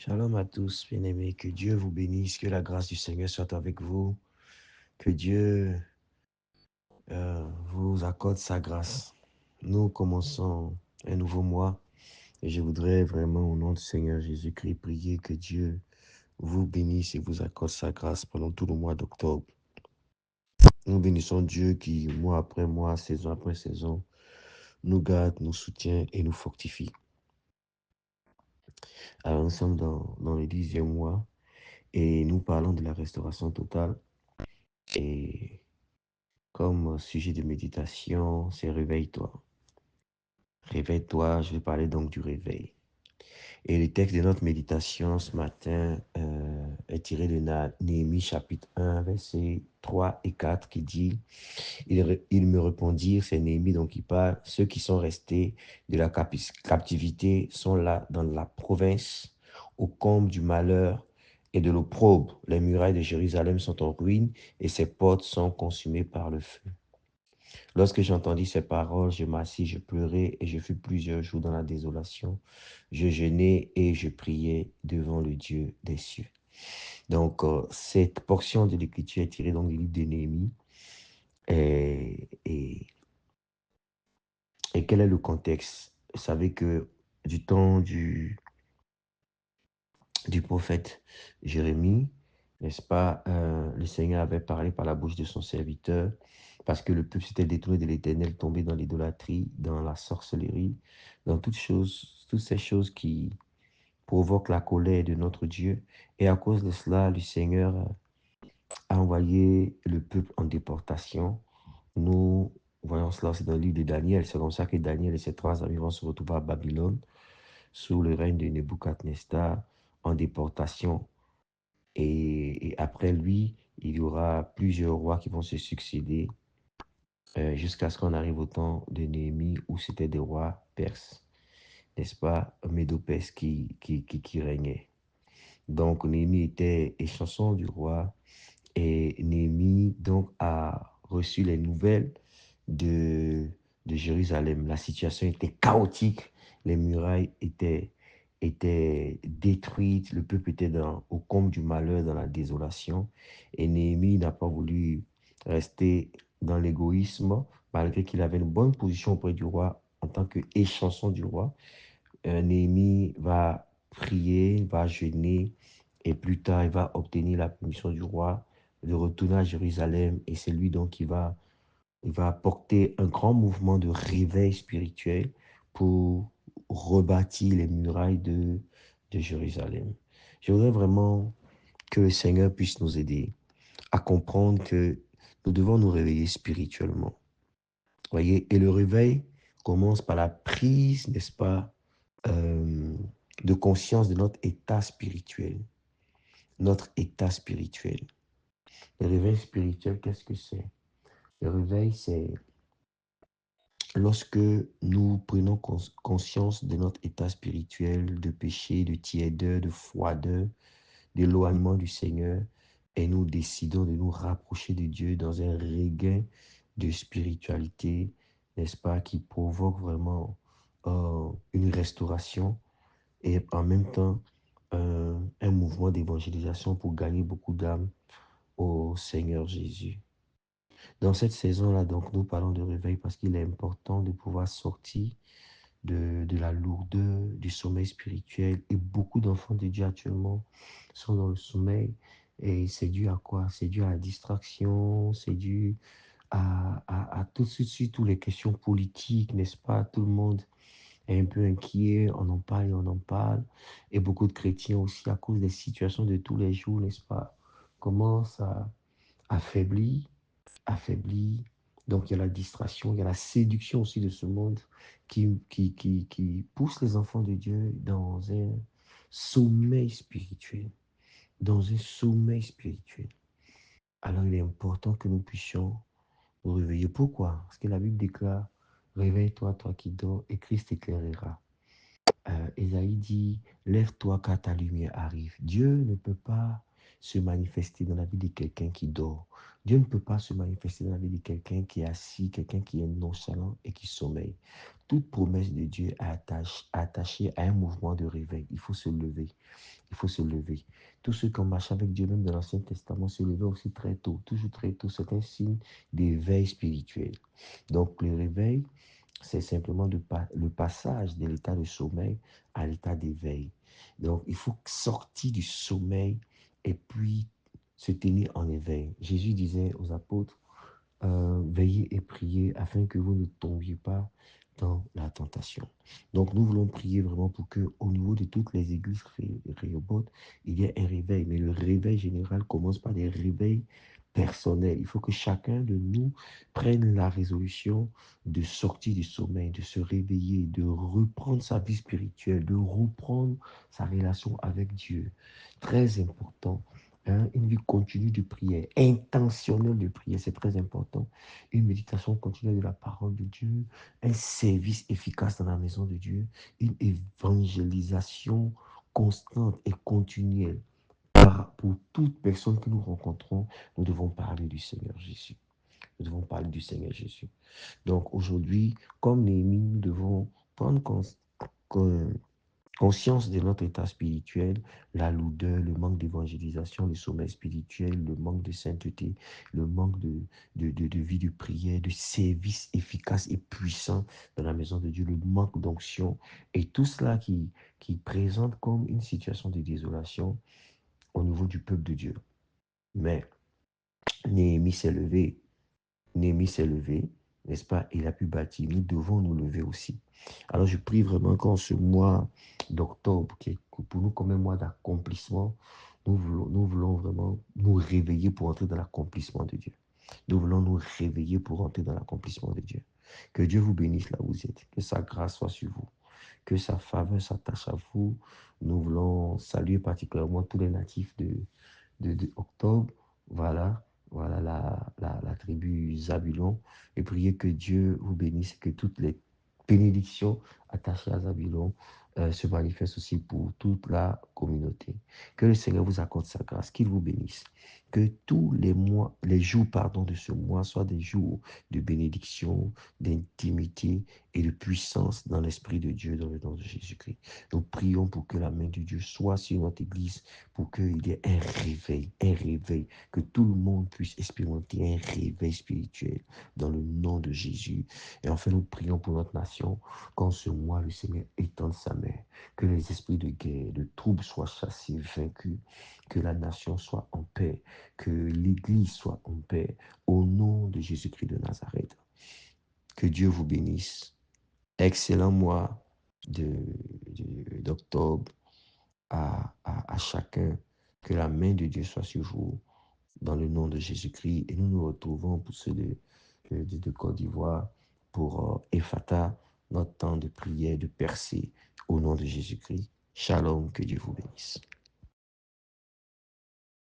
Shalom à tous, bien-aimés. Que Dieu vous bénisse, que la grâce du Seigneur soit avec vous, que Dieu vous accorde sa grâce. Nous commençons un nouveau mois et je voudrais vraiment, au nom du Seigneur Jésus-Christ, prier que Dieu vous bénisse et vous accorde sa grâce pendant tout le mois d'octobre. Nous bénissons Dieu qui, mois après mois, saison après saison, nous garde, nous soutient et nous fortifie. Alors, nous sommes dans le 10e mois et nous parlons de la restauration totale. Et comme sujet de méditation, c'est réveille-toi. Réveille-toi, je vais parler donc du réveil. Et le texte de notre méditation ce matin est tiré de Néhémie chapitre 1, versets 3 et 4 qui dit ils me répondirent, c'est Néhémie donc qui parle, ceux qui sont restés de la captivité sont là dans la province, au comble du malheur et de l'opprobre. Les murailles de Jérusalem sont en ruine et ses portes sont consumées par le feu. Lorsque j'entendis ces paroles, je m'assis, je pleurais et je fus plusieurs jours dans la désolation. Je jeûnais et je priais devant le Dieu des cieux. Donc, cette portion de l'Écriture est tirée donc du livre de Néhémie. Et quel est le contexte? Vous savez que du temps du prophète Jérémie, n'est-ce pas, le Seigneur avait parlé par la bouche de son serviteur, parce que le peuple s'était détourné de l'Éternel, tombé dans l'idolâtrie, dans la sorcellerie, dans toutes ces choses qui provoquent la colère de notre Dieu. Et à cause de cela, le Seigneur a envoyé le peuple en déportation. Nous voyons cela aussi dans le livre de Daniel. C'est comme ça que Daniel et ses 3 amis vont se retrouver à Babylone, sous le règne de Nebuchadnezzar, en déportation. Et après lui, il y aura plusieurs rois qui vont se succéder jusqu'à ce qu'on arrive au temps de Néhémie où c'était des rois perses, n'est-ce pas, Médo-Perses qui régnaient. Donc Néhémie était échanson du roi et Néhémie donc a reçu les nouvelles de, de Jérusalem. La situation était chaotique, les murailles étaient détruites, le peuple était au comble du malheur, dans la désolation. Et Néhémie n'a pas voulu rester dans l'égoïsme, malgré qu'il avait une bonne position auprès du roi en tant qu'échanson du roi. Néhémie va prier, va jeûner, et plus tard, il va obtenir la permission du roi de retourner à Jérusalem. Et c'est lui donc qui il va porter un grand mouvement de réveil spirituel pour rebâtir les murailles de Jérusalem. Je voudrais vraiment que le Seigneur puisse nous aider à comprendre que nous devons nous réveiller spirituellement. Voyez, et le réveil commence par la prise, n'est-ce pas, euh, de conscience de notre état spirituel. Notre état spirituel. Le réveil spirituel, qu'est-ce que c'est? Le réveil, c'est lorsque nous prenons conscience de notre état spirituel, de péché, de tiédeur, de froideur, d'éloignement du Seigneur, et nous décidons de nous rapprocher de Dieu dans un regain de spiritualité, n'est-ce pas, qui provoque vraiment une restauration et en même temps un mouvement d'évangélisation pour gagner beaucoup d'âmes au Seigneur Jésus. Dans cette saison-là, donc, nous parlons de réveil parce qu'il est important de pouvoir sortir de la lourdeur, du sommeil spirituel. Et beaucoup d'enfants de Dieu actuellement sont dans le sommeil. Et c'est dû à quoi? C'est dû à la distraction, c'est dû à tout de suite, toutes les questions politiques, n'est-ce pas? Tout le monde est un peu inquiet, on en parle et on en parle. Et beaucoup de chrétiens aussi, à cause des situations de tous les jours, n'est-ce pas, commencent à affaiblir affaibli. Donc, il y a la distraction, il y a la séduction aussi de ce monde qui pousse les enfants de Dieu dans un sommeil spirituel. Dans un sommeil spirituel. Alors, il est important que nous puissions nous réveiller. Pourquoi? Parce que la Bible déclare, réveille-toi, toi qui dors, et Christ t'éclairera. Ésaïe dit, lève-toi car ta lumière arrive. Dieu ne peut pas se manifester dans la vie de quelqu'un qui dort. Dieu ne peut pas se manifester dans la vie de quelqu'un qui est assis, quelqu'un qui est nonchalant et qui sommeille. Toute promesse de Dieu est attachée à un mouvement de réveil. Il faut se lever. Il faut se lever. Tous ceux qui ont marché avec Dieu, même dans l'Ancien Testament, se levaient aussi très tôt, toujours très tôt. C'est un signe d'éveil spirituel. Donc, le réveil, c'est simplement le passage de l'état de sommeil à l'état d'éveil. Donc, il faut sortir du sommeil et puis se tenir en éveil. Jésus disait aux apôtres, veillez et priez afin que vous ne tombiez pas dans la tentation. Donc, nous voulons prier vraiment pour que, au niveau de toutes les églises Rehoboth, il y ait un réveil. Mais le réveil général commence par des réveils personnels. Il faut que chacun de nous prenne la résolution de sortir du sommeil, de se réveiller, de reprendre sa vie spirituelle, de reprendre sa relation avec Dieu. Très important. Hein, une vie continue de prière, intentionnelle de prière, c'est très important. Une méditation continue de la parole de Dieu, un service efficace dans la maison de Dieu, une évangélisation constante et continuelle. Pour toute personne que nous rencontrons, nous devons parler du Seigneur Jésus. Nous devons parler du Seigneur Jésus. Donc aujourd'hui, comme Néhémie, nous devons prendre conscience de notre état spirituel, la lourdeur, le manque d'évangélisation, le sommeil spirituel, le manque de sainteté, le manque de vie de prière, de service efficace et puissant dans la maison de Dieu, le manque d'onction et tout cela qui présente comme une situation de désolation au niveau du peuple de Dieu. Mais Néhémie s'est levé. Néhémie s'est levé, n'est-ce pas? Il a pu bâtir. Nous devons nous lever aussi. Alors je prie vraiment qu'en ce mois d'octobre, qui est pour nous comme un mois d'accomplissement, nous voulons vraiment nous réveiller pour entrer dans l'accomplissement de Dieu. Nous voulons nous réveiller pour entrer dans l'accomplissement de Dieu. Que Dieu vous bénisse là où vous êtes. Que sa grâce soit sur vous. Que sa faveur s'attache à vous. Nous voulons saluer particulièrement tous les natifs de octobre. Voilà, voilà la tribu Zabulon. Et priez que Dieu vous bénisse, que toutes les bénédictions attachées à Zabulon se manifestent aussi pour toute la communauté. Que le Seigneur vous accorde sa grâce, qu'il vous bénisse. Que tous les mois, les jours de ce mois soient des jours de bénédiction, d'intimité et de puissance dans l'Esprit de Dieu, dans le nom de Jésus-Christ. Nous prions pour que la main de Dieu soit sur notre Église, pour qu'il y ait un réveil, que tout le monde puisse expérimenter un réveil spirituel dans le nom de Jésus. Et enfin, nous prions pour notre nation, qu'en ce mois, le Seigneur étende sa main, que les esprits de guerre, de troubles soient chassés, vaincus, que la nation soit en paix, que l'Église soit en paix, au nom de Jésus-Christ de Nazareth. Que Dieu vous bénisse. Excellent mois d'octobre à chacun. Que la main de Dieu soit sur vous dans le nom de Jésus-Christ. Et nous nous retrouvons pour ceux de Côte d'Ivoire pour Ephata, notre temps de prière, de percée au nom de Jésus-Christ. Shalom, que Dieu vous bénisse.